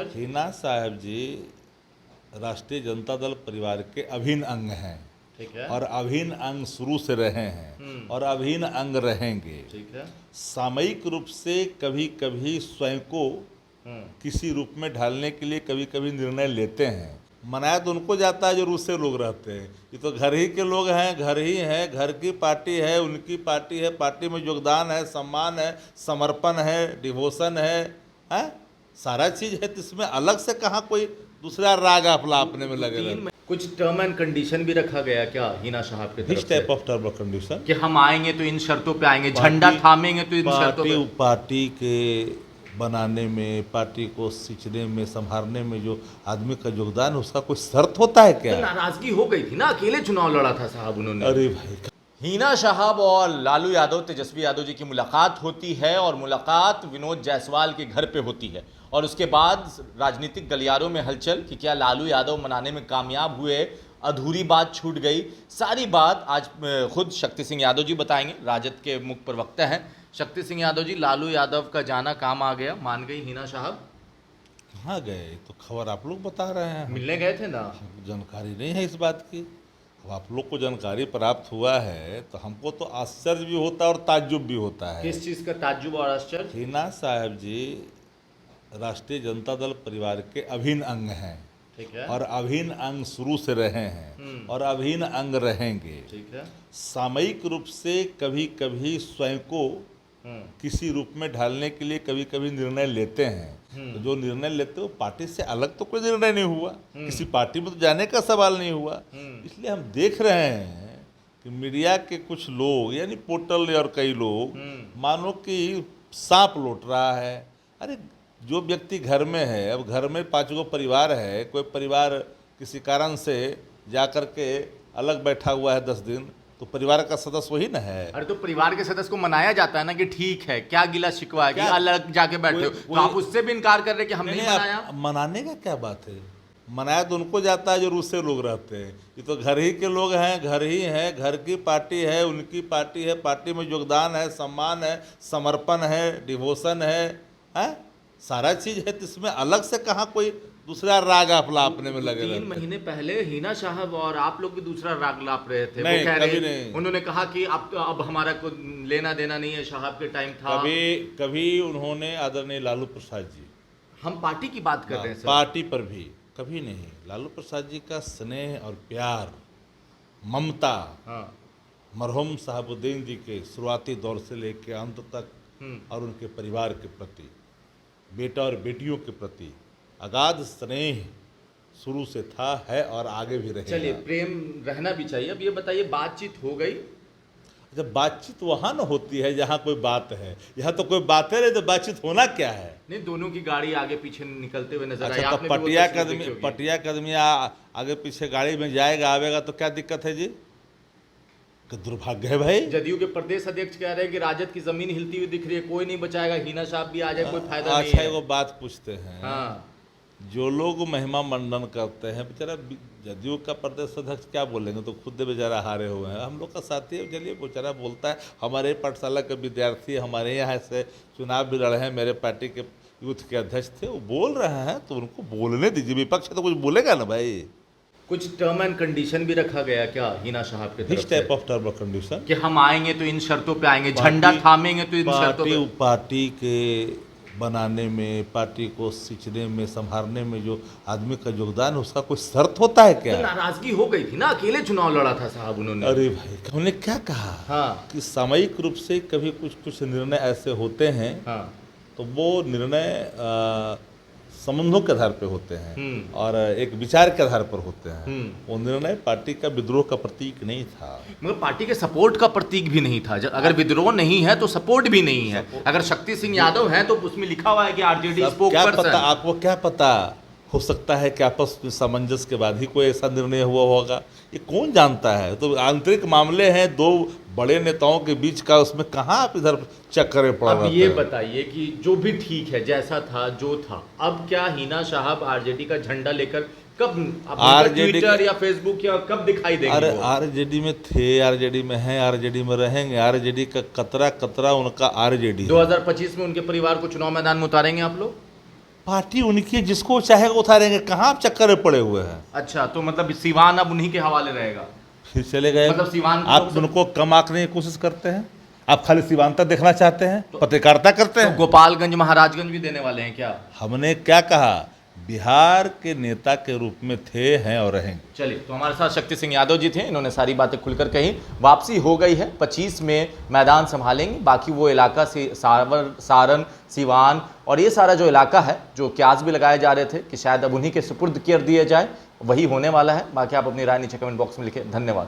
हिना साहब जी राष्ट्रीय जनता दल परिवार के अभिन्न अंग हैं। ठीक है। और अभिन्न अंग शुरू से रहे हैं और अभिन्न अंग रहेंगे। ठीक है। सामयिक रूप से कभी कभी स्वयं को किसी रूप में ढालने के लिए कभी कभी निर्णय लेते हैं। मनाया तो उनको जाता है जो रूस से लोग रहते हैं। ये तो घर ही के लोग हैं, घर ही हैं, घर की पार्टी है, उनकी पार्टी है, पार्टी में योगदान है, सम्मान है, समर्पण है, डिवोशन है? सारा चीज है। तो इसमें अलग से कहाँ कोई दूसरा राग अपने में लगे रहते। कुछ टर्म एंड कंडीशन भी रखा गया क्या हिना साहब के तरफ इस टाइप ऑफ टर्म कंडीशन कि हम आएंगे तो इन शर्तों पे आएंगे, झंडा थामेंगे तो इन शर्तों पे। पार्टी के बनाने में, पार्टी को सींचने में, संभालने में जो आदमी का योगदान है उसका कोई शर्त होता है क्या? तो नाराजगी हो गई थी ना, अकेले चुनाव लड़ा था साहब उन्होंने। अरे भाई, हिना साहब और लालू यादव, तेजस्वी यादव जी की मुलाकात होती है और मुलाकात विनोद जायसवाल के घर पे होती है और उसके बाद राजनीतिक गलियारों में हलचल कि क्या लालू यादव मनाने में कामयाब हुए, अधूरी बात छूट गई। सारी बात आज खुद शक्ति सिंह यादव जी बताएंगे, राजद के मुख्य प्रवक्ता हैं शक्ति सिंह यादव जी। लालू यादव का जाना काम आ गया, मान गई हिना साहब? कहाँ गए? तो खबर आप लोग बता रहे हैं। मिलने गए थे ना? जानकारी नहीं है इस बात की। अब आप लोग को जानकारी प्राप्त हुआ है तो हमको तो आश्चर्य भी होता है और ताज्जुब भी होता है। किस चीज़ का ताज्जुब और आश्चर्य? हिना साहब जी राष्ट्रीय जनता दल परिवार के अभिन्न अंग हैं। ठीक है। और अभिन्न अंग शुरू से रहे हैं और अभिन्न अंग रहेंगे। ठीक है। सामयिक रूप से कभी कभी स्वयं को किसी रूप में ढालने के लिए कभी कभी निर्णय लेते हैं। तो जो निर्णय लेते हो पार्टी से अलग तो कोई निर्णय नहीं हुआ, किसी पार्टी में तो जाने का सवाल नहीं हुआ। इसलिए हम देख रहे हैं कि मीडिया के कुछ लोग यानी पोर्टल और कई लोग मानो कि सांप लौट रहा है। अरे जो व्यक्ति घर में है, अब घर में 5 गो परिवार है, कोई परिवार किसी कारण से जा कर के अलग बैठा हुआ है 10 दिन, तो परिवार का सदस्य वही ना है। अरे तो परिवार के सदस्य को मनाया जाता है ना कि ठीक है, क्या गिला शिकवा है कि अलग जाके बैठे हो, तो आप उससे भी इनकार कर रहे कि हम नहीं मनाया। मनाने का क्या बात है? मनाया तो उनको जाता है जो रूस से लोग रहते हैं। ये तो घर ही के लोग हैं, घर ही हैं, घर की पार्टी है, उनकी पार्टी है, पार्टी में योगदान है, सम्मान है, समर्पण है, डिवोशन है? सारा चीज है। तो इसमें अलग से कहाँ कोई दूसरा राग अपने में लगे रहते। 3 महीने पहले हिना साहब और आप लोग भी दूसरा राग लाप रहे थे। नहीं, वो कह कभी रहे, नहीं। उन्होंने कहा कि अब हमारा को लेना देना नहीं है, साहब के टाइम था। कभी उन्होंने आदरणीय लालू प्रसाद जी, हम पार्टी की बात कर रहे हैं सर, पार्टी पर भी कभी नहीं। लालू प्रसाद जी का स्नेह और प्यार, ममता मरहूम साहबुद्दीन जी के शुरुआती दौर से लेकर अंत तक और उनके परिवार के प्रति, बेटा और बेटियों के प्रति अगाध स्नेह शुरू से था, है और आगे भी रहेगा। चलिए, प्रेम रहना भी चाहिए। अब ये बताइए, बातचीत हो गई? जब बातचीत वहाँ न होती है जहाँ कोई बात है, यहाँ तो कोई बात है नहीं तो बातचीत होना क्या है? नहीं, दोनों की गाड़ी आगे पीछे निकलते हुए नजर आई। अच्छा, तो आपने भी वो तस्वीर देखी होगी। पटिया का आदमी आगे पीछे गाड़ी में जाएगा आवेगा तो क्या दिक्कत है जी? दुर्भाग्य है भाई। जदयू के प्रदेश अध्यक्ष कह रहे हैं कि राजद की जमीन हिलती हुई दिख रही है, कोई नहीं बचाएगा, हिना साहब भी आ जाए कोई फायदा नहीं अच्छा, है। वो बात पूछते हैं। हाँ, जो लोग महिमा मंडन करते हैं, बेचारा जदयू का प्रदेश अध्यक्ष क्या बोलेंगे, तो खुद बेचारा हारे हुए हैं। हम लोग का साथी है, चलिए बेचारा बोलता है। हमारे पाठशाला के विद्यार्थी हमारे यहाँ से चुनाव भी लड़े हैं, मेरे पार्टी के यूथ के अध्यक्ष थे, वो बोल रहे हैं तो उनको बोलने दीजिए। विपक्ष तो कुछ बोलेगा ना भाई। कुछ टर्म एंड कंडीशन भी रखा गया क्या हिना साहब के तरफ इस टाइप ऑफ टर्म कंडीशन कि हम आएंगे तो इन शर्तों पे आएंगे, झंडा थामेंगे तो इन शर्तों पे। पार्टी के बनाने में, पार्टी को सींचने में, संभालने में जो आदमी का योगदान है उसका कोई शर्त होता है क्या? तो नाराजगी हो गई थी ना, अकेले चुनाव लड़ा था साहब उन्होंने। अरे भाई, हमने क्या कहा? हाँ, कि सामयिक रूप से कभी कुछ निर्णय ऐसे होते हैं। हाँ, तो वो निर्णय संबंधों के आधार पर होते हैं और एक विचार के आधार पर होते हैं। वो निर्णय पार्टी का विद्रोह का प्रतीक नहीं था, मगर पार्टी के सपोर्ट का प्रतीक भी नहीं था। अगर विद्रोह नहीं है तो सपोर्ट भी नहीं है। अगर शक्ति सिंह यादव है तो उसमें लिखा हुआ है कि आरजेडी स्पोक्सपर्सन। आपको क्या पता, हो सकता है कि आपस में सामंजस्य के बाद ही कोई ऐसा निर्णय हुआ होगा, ये कौन जानता है। तो आंतरिक मामले हैं 2 बड़े नेताओं के बीच का, उसमें कहाँ आप इधर चक्कर पड़ रहे हैं। अब ये बताइए कि जो भी ठीक है, जैसा था जो था, अब क्या हिना साहब आरजेडी का झंडा लेकर कब ट्विटर या फेसबुक या कब दिखाई देंगे? अरे आरजेडी में थे, आरजेडी में हैं, आरजेडी में रहेंगे। आरजेडी का कतरा कतरा उनका आरजेडी। 2025 में उनके परिवार को चुनाव मैदान में उतारेंगे आप लोग? पार्टी उनकी है, जिसको चाहेगा उतारेंगे। कहाँ आप चक्कर में पड़े हुए हैं? अच्छा, तो मतलब सिवान अब उन्हीं के हवाले रहेगा। फिर चले गए। मतलब सिवान के आप लोग से- उनको कम आंकने की कोशिश करते हैं। आप खाली सिवान तक देखना चाहते हैं, पत्रकारिता करते तो हैं। गोपालगंज महाराजगंज भी देने वाले हैं क्या? हमने क्या कहा, बिहार के नेता के रूप में थे, हैं और रहेंगे। चलिए, तो हमारे साथ शक्ति सिंह यादव जी थे, इन्होंने सारी बातें खुलकर कही। वापसी हो गई है, 25 में मैदान संभालेंगे। बाकी वो इलाका से सारण, सिवान और ये सारा जो इलाका है, जो क्यास भी लगाए जा रहे थे कि शायद अब उन्हीं के सुपुर्द कर दिया जाए, वही होने वाला है। बाकी आप अपनी राय नीचे कमेंट बॉक्स में लिखें। धन्यवाद।